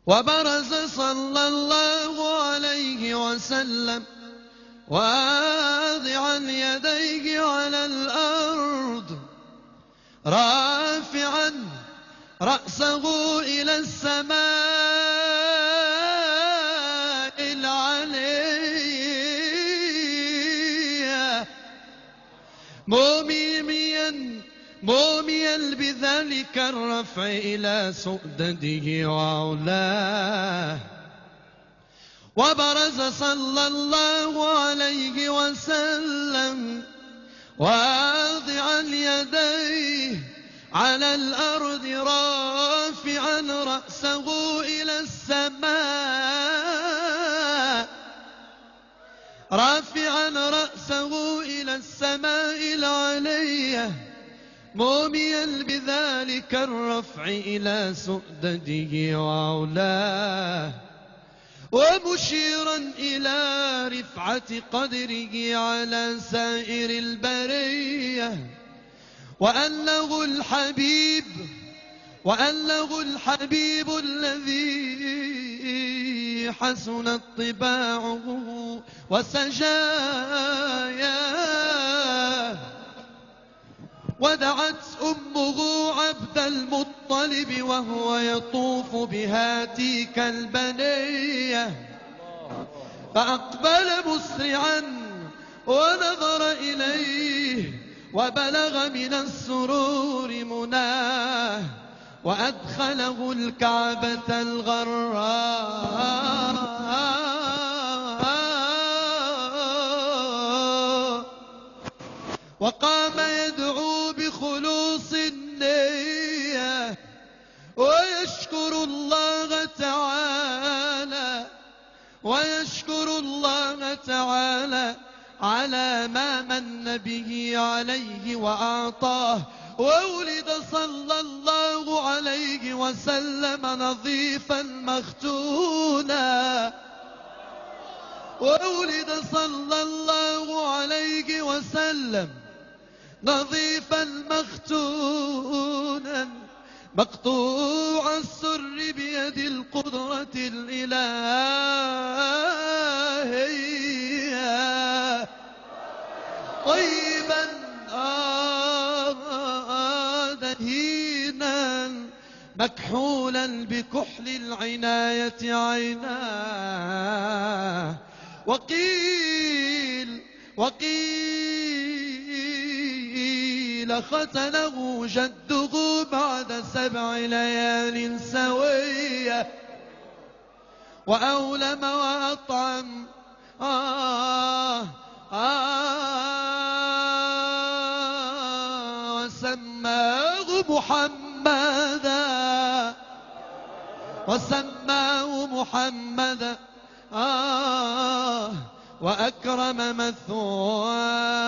وبرز صلى الله عليه وسلم واضعا يديه على الأرض رافعا رأسه إلى السماء العليا موميا بذلك الرفع إلى سؤدده وعلاه. وبرز صلى الله عليه وسلم واضعا يديه على الأرض رافعا رأسه إلى السماء العلية موميا بذلك الرفع إلى سؤدده وعلاه، ومشيرا إلى رفعة قدره على سائر البرية، وأنه الحبيب الذي حسنت طباعه وسجاياه. ودعت أمه عبد المطلب وهو يطوف بهاتيك البنية، فأقبل مسرعا ونظر إليه وبلغ من السرور مناه، وأدخله الكعبة الغراء وقام يدعو بخلوص النية ويشكر الله تعالى على ما من به عليه وأعطاه. وولد صلى الله عليه وسلم نظيفا مختونا، وولد صلى الله عليه وسلم نظيفا مختونا مقطوع السر بيد القدرة الإلهية، طيبا دهينا مكحولا بكحل العناية عيناه. وقيل ختنه جده بعد 7 ليال سوية، وأولم وأطعم وسماه محمدا وأكرم مثواه.